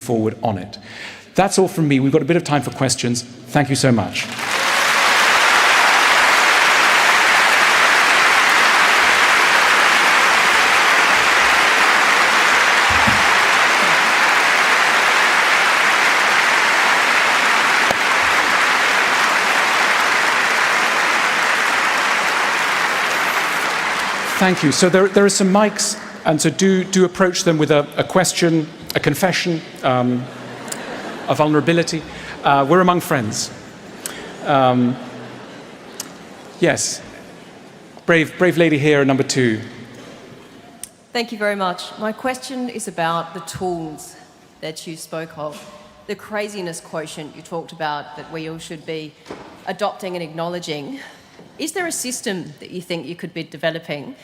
forward on it. That's all from me. We've got a bit of time for questions. Thank you so much. Thank you. So there are some mics, and so do approach them with a question, a confession, a vulnerability. We're among friends. Yes. Brave lady here, number 2. Thank you very much. My question is about the tools that you spoke of. The craziness quotient you talked about that we all should be adopting and acknowledging. Is there a system that you think you could be developing,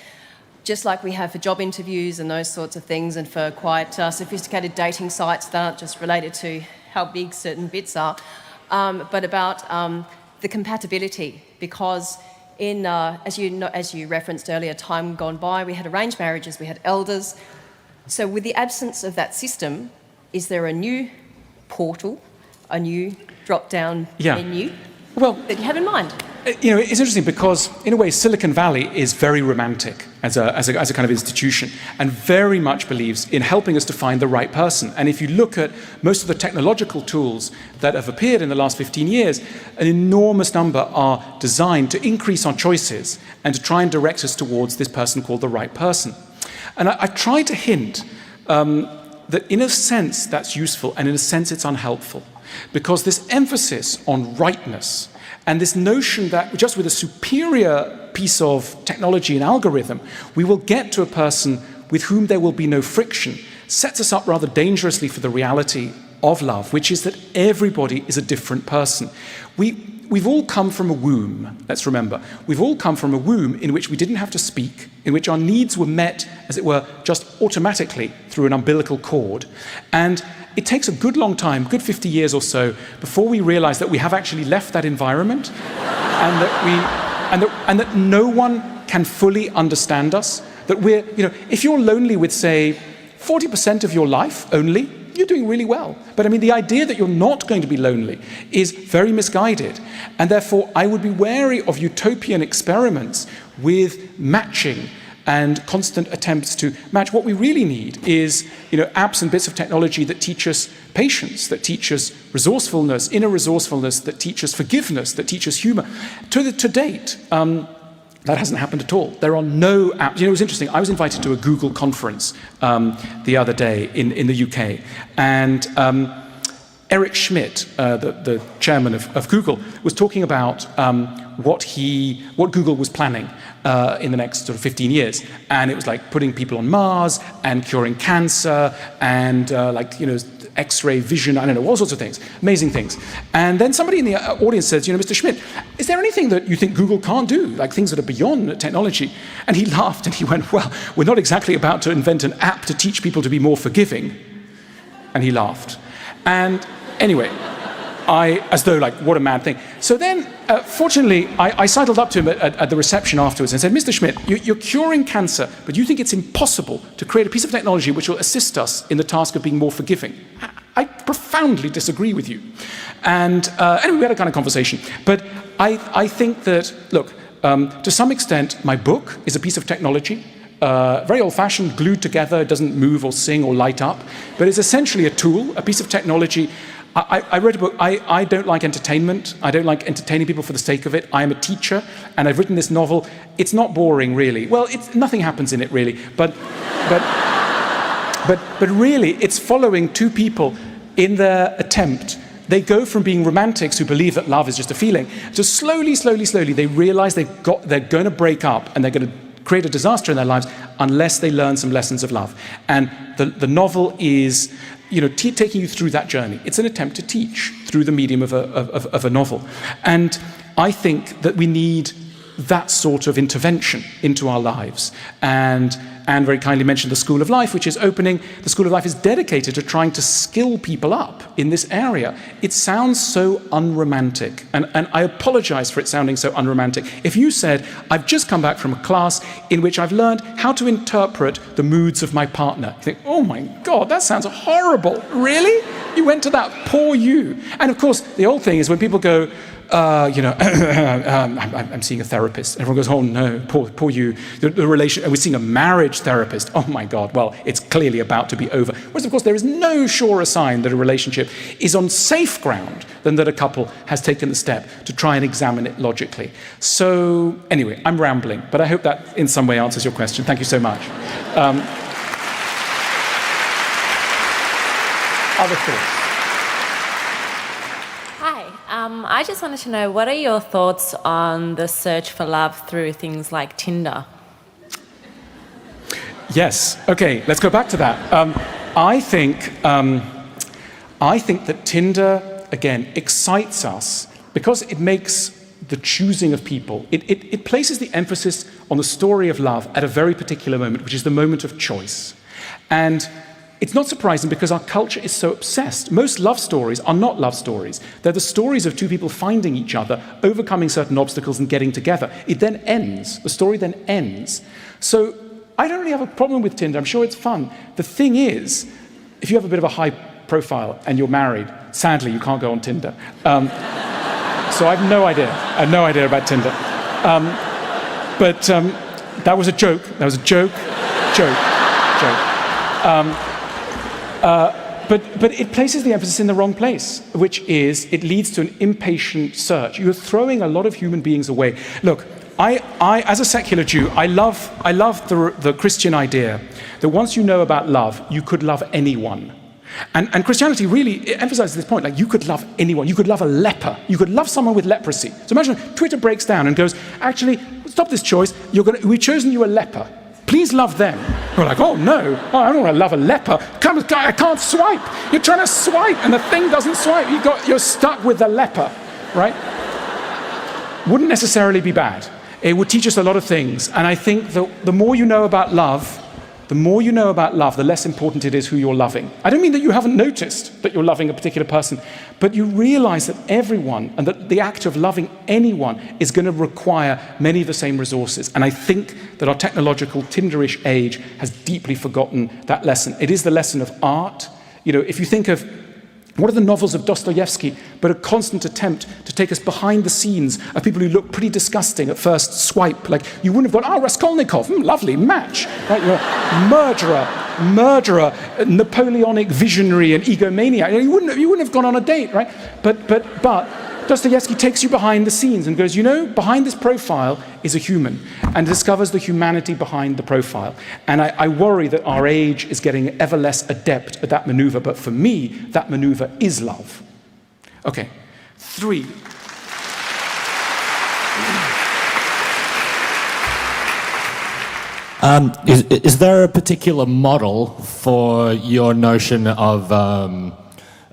just like we have for job interviews and those sorts of things, and for quite sophisticated dating sites that aren't just related to how big certain bits are, but about the compatibility? Because as you referenced earlier, time gone by, we had arranged marriages, we had elders. So with the absence of that system, is there a new portal, a new drop-down menu that you have in mind? You know, it's interesting because, in a way, Silicon Valley is very romantic as a kind of institution, and very much believes in helping us to find the right person. And if you look at most of the technological tools that have appeared in the last 15 years, an enormous number are designed to increase our choices and to try and direct us towards this person called the right person. And I try to hint that in a sense that's useful, and in a sense it's unhelpful, because this emphasis on rightness and this notion that just with a superior piece of technology and algorithm, we will get to a person with whom there will be no friction, sets us up rather dangerously for the reality of love, which is that everybody is a different person. We've all come from a womb, let's remember. We've all come from a womb in which we didn't have to speak, in which our needs were met, as it were, just automatically through an umbilical cord. And it takes a good long time, good 50 years or so, before we realize that we have actually left that environment and that no one can fully understand us. That we're, if you're lonely with, say, 40% of your life only, you're doing really well. But I mean, the idea that you're not going to be lonely is very misguided. And therefore, I would be wary of utopian experiments with matching and constant attempts to match. What we really need is, apps and bits of technology that teach us patience, that teach us resourcefulness, inner resourcefulness, that teach us forgiveness, that teach us humor. To date, that hasn't happened at all. There are no apps. It was interesting. I was invited to a Google conference the other day in the UK, and Eric Schmidt, the chairman of Google, was talking about what Google was planning in the next sort of 15 years. And it was like putting people on Mars and curing cancer and X-ray vision, I don't know, all sorts of things, amazing things. And then somebody in the audience says, Mr. Schmidt, is there anything that you think Google can't do, like things that are beyond technology? And he laughed and he went, well, we're not exactly about to invent an app to teach people to be more forgiving. And he laughed. And anyway, as though, what a mad thing. So then, fortunately, I sidled up to him at the reception afterwards and said, Mr. Schmidt, you're curing cancer, but you think it's impossible to create a piece of technology which will assist us in the task of being more forgiving. I profoundly disagree with you. And anyway, we had a kind of conversation. But I think that, look, to some extent, my book is a piece of technology, very old-fashioned, glued together, doesn't move or sing or light up, but it's essentially a tool, a piece of technology. I wrote a book. I don't like entertainment. I don't like entertaining people for the sake of it. I am a teacher, and I've written this novel. It's not boring, really. Well, nothing happens in it, really. But really, it's following two people in their attempt. They go from being romantics who believe that love is just a feeling, to slowly, they realize they're going to break up, and they're going to create a disaster in their lives unless they learn some lessons of love. And the novel is taking you through that journey. It's an attempt to teach through the medium of a novel. And I think that we need that sort of intervention into our lives. And Anne very kindly mentioned the School of Life, which is opening. The School of Life is dedicated to trying to skill people up in this area. It sounds so unromantic, and I apologize for it sounding so unromantic. If you said, I've just come back from a class in which I've learned how to interpret the moods of my partner, you think, oh my God, that sounds horrible. Really? You went to that? Poor you. And of course, the old thing is when people go, I'm seeing a therapist. And everyone goes, oh no, poor you. The relation, we're seeing a marriage therapist. Oh my God, well, it's clearly about to be over. Whereas, of course, there is no surer sign that a relationship is on safe ground than that a couple has taken the step to try and examine it logically. So, anyway, I'm rambling, but I hope that in some way answers your question. Thank you so much. Other thoughts? I just wanted to know, what are your thoughts on the search for love through things like Tinder? Yes. Okay, let's go back to that. I think that Tinder, again, excites us because it makes the choosing of people. It places the emphasis on the story of love at a very particular moment, which is the moment of choice. And it's not surprising because our culture is so obsessed. Most love stories are not love stories. They're the stories of two people finding each other, overcoming certain obstacles and getting together. It then ends. The story then ends. So I don't really have a problem with Tinder. I'm sure it's fun. The thing is, if you have a bit of a high profile and you're married, sadly, you can't go on Tinder. So I have no idea. I have no idea about Tinder. But that was a joke. That was a joke. Joke. But it places the emphasis in the wrong place, which is it leads to an impatient search. You're throwing a lot of human beings away. Look, I as a secular Jew, I love the Christian idea that once you know about love, you could love anyone. And Christianity really emphasizes this point, like you could love anyone. You could love a leper. You could love someone with leprosy. So imagine Twitter breaks down and goes, actually, stop this choice. We've chosen you a leper. Please love them. We're like, oh no, I don't want to love a leper. I can't swipe. You're trying to swipe and the thing doesn't swipe. You're stuck with the leper, right? Wouldn't necessarily be bad. It would teach us a lot of things. And I think the more you know about love, the less important it is who you're loving. I don't mean that you haven't noticed that you're loving a particular person, but you realize that everyone, and that the act of loving anyone is going to require many of the same resources. And I think that our technological Tinderish age has deeply forgotten that lesson. It is the lesson of art. You know, if you think of what are the novels of Dostoevsky but a constant attempt to take us behind the scenes of people who look pretty disgusting at first swipe. Like, you wouldn't have gone, Raskolnikov, lovely, match. Right? You're a murderer, Napoleonic visionary and egomaniac. You wouldn't have gone on a date, right? But Dostoevsky takes you behind the scenes and goes, behind this profile is a human, and discovers the humanity behind the profile. And I worry that our age is getting ever less adept at that maneuver, but for me, that maneuver is love. Okay, 3. Is there a particular model for your notion of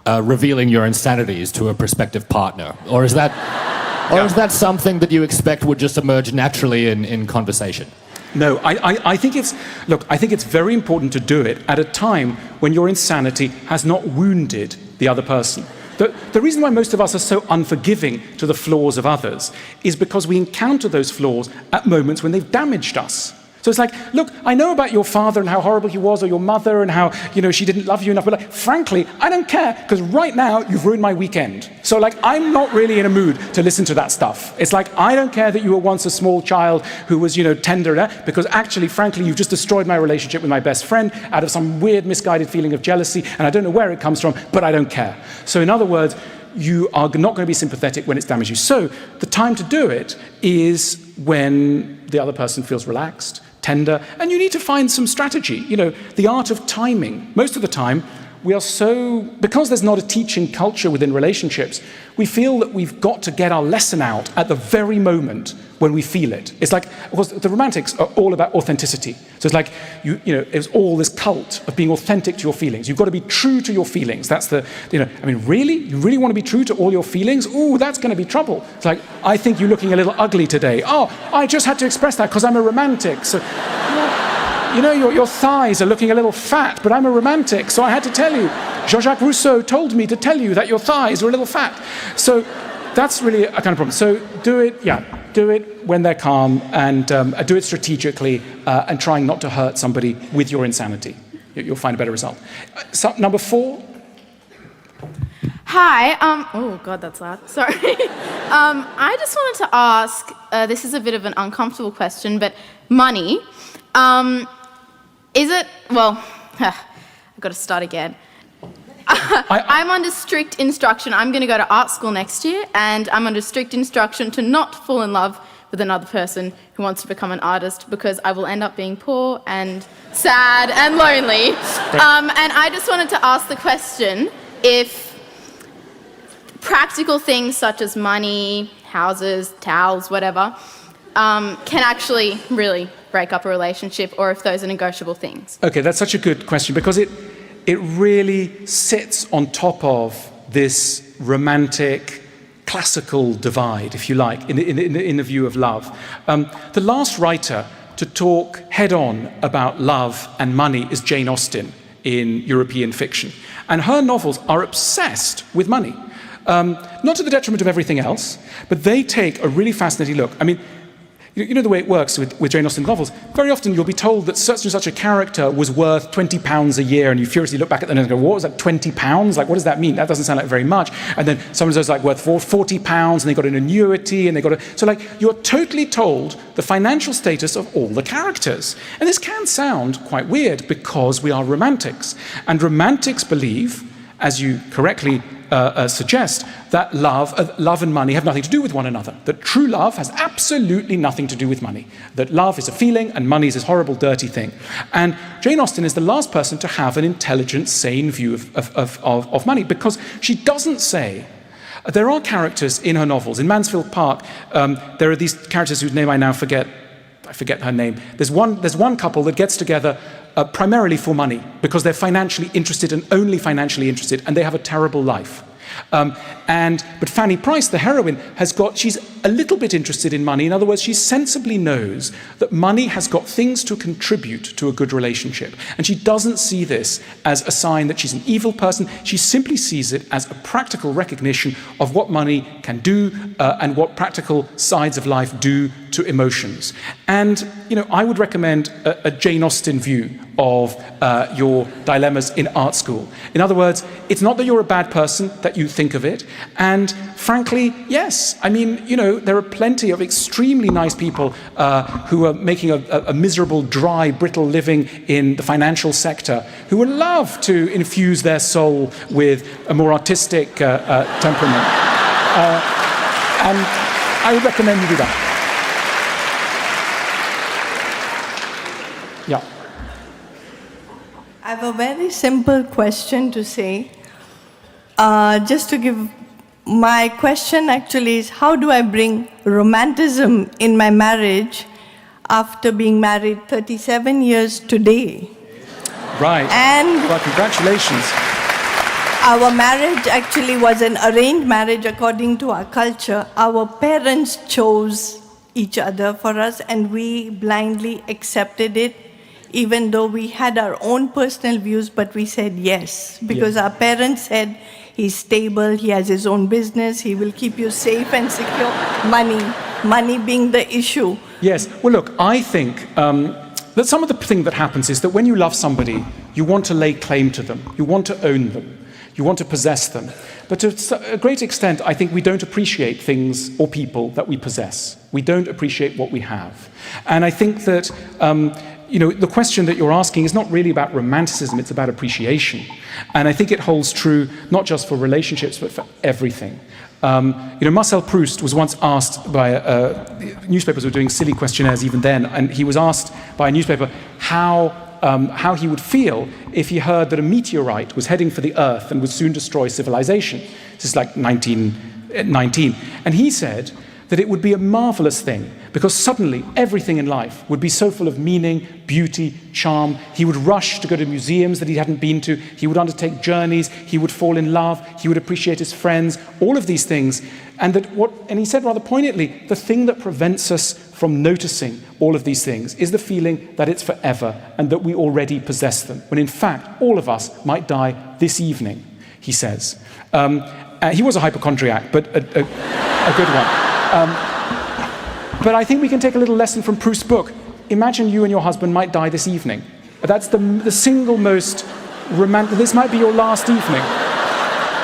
revealing your insanities to a prospective partner? Or is that something that you expect would just emerge naturally in conversation? No, I think it's very important to do it at a time when your insanity has not wounded the other person. The reason why most of us are so unforgiving to the flaws of others is because we encounter those flaws at moments when they've damaged us. So it's like, look, I know about your father and how horrible he was, or your mother and how, she didn't love you enough. But frankly, I don't care, because right now you've ruined my weekend. So I'm not really in a mood to listen to that stuff. It's like, I don't care that you were once a small child who was, tender, because actually, frankly, you've just destroyed my relationship with my best friend out of some weird, misguided feeling of jealousy, and I don't know where it comes from, but I don't care. So in other words, you are not going to be sympathetic when it's damaged you. So the time to do it is when the other person feels relaxed, tender, and you need to find some strategy. The art of timing. Most of the time, because there's not a teaching culture within relationships, we feel that we've got to get our lesson out at the very moment when we feel it. It's like, of course, the romantics are all about authenticity. So it's like, it's all this cult of being authentic to your feelings. You've got to be true to your feelings. That's really? You really want to be true to all your feelings? Ooh, that's going to be trouble. It's like, I think you're looking a little ugly today. Oh, I just had to express that because I'm a romantic. So, your thighs are looking a little fat, but I'm a romantic, so I had to tell you. Jean-Jacques Rousseau told me to tell you that your thighs are a little fat. So that's really a kind of problem. So do it when they're calm, and do it strategically, and trying not to hurt somebody with your insanity. You'll find a better result. Number 4. Hi. Oh, God, that's loud. Sorry. I just wanted to ask, this is a bit of an uncomfortable question, but money. Is it, well, I've got to start again. I'm under strict instruction. I'm going to go to art school next year, and I'm under strict instruction to not fall in love with another person who wants to become an artist, because I will end up being poor and sad and lonely. And I just wanted to ask the question if practical things such as money, houses, towels, whatever, can actually really break up a relationship, or if those are negotiable things. Okay, that's such a good question, because it really sits on top of this romantic, classical divide, if you like, in the view of love. The last writer to talk head-on about love and money is Jane Austen in European fiction. And her novels are obsessed with money. Not to the detriment of everything else, but they take a really fascinating look. I mean, you know the way it works with Jane Austen novels? Very often you'll be told that such and such a character was worth £20 a year, and you furiously look back at them and go, what was that, £20? Like, what does that mean? That doesn't sound like very much. And then someone says, like, worth £40, and they got an annuity, and they got a... So, like, you're totally told the financial status of all the characters. And this can sound quite weird, because we are romantics. And romantics believe, as you correctly suggest, that love and money have nothing to do with one another. That true love has absolutely nothing to do with money. That love is a feeling and money is this horrible, dirty thing. And Jane Austen is the last person to have an intelligent, sane view of money, because she doesn't say... There are characters in her novels. In Mansfield Park, there are these characters whose name I now forget. I forget her name. There's one couple that gets together primarily for money, because they're financially interested and only financially interested, and they have a terrible life. But Fanny Price, the heroine, she's a little bit interested in money. In other words, she sensibly knows that money has got things to contribute to a good relationship. And she doesn't see this as a sign that she's an evil person. She simply sees it as a practical recognition of what money can do, and what practical sides of life do to emotions. And, I would recommend a Jane Austen view of your dilemmas in art school. In other words, it's not that you're a bad person that you think of it. And frankly, yes, I mean, there are plenty of extremely nice people who are making a miserable, dry, brittle living in the financial sector, who would love to infuse their soul with a more artistic temperament. And I would recommend you do that. Yeah. I have a very simple question to say. Just to give, my question actually is, how do I bring romanticism in my marriage after being married 37 years today? Right. And well, congratulations. Our marriage actually was an arranged marriage according to our culture. Our parents chose each other for us, and we blindly accepted it, even though we had our own personal views, but we said yes, because our parents said, he's stable, he has his own business, he will keep you safe and secure. Money being the issue. Yes, well look, I think that some of the thing that happens is that when you love somebody, you want to lay claim to them, you want to own them, you want to possess them. But to a great extent, I think we don't appreciate things or people that we possess. We don't appreciate what we have. And I think that the question that you're asking is not really about romanticism, it's about appreciation. And I think it holds true not just for relationships, but for everything. Marcel Proust was once asked by newspapers were doing silly questionnaires even then, and he was asked by a newspaper how how he would feel if he heard that a meteorite was heading for the Earth and would soon destroy civilization. This is like 1919. And he said that it would be a marvelous thing because suddenly everything in life would be so full of meaning, beauty, charm. He would rush to go to museums that he hadn't been to. He would undertake journeys. He would fall in love. He would appreciate his friends, all of these things. And he said rather poignantly, the thing that prevents us from noticing all of these things is the feeling that it's forever and that we already possess them, when in fact all of us might die this evening, he says. He was a hypochondriac, but a good one. But I think we can take a little lesson from Proust's book. Imagine you and your husband might die this evening. That's the single most romantic. This might be your last evening.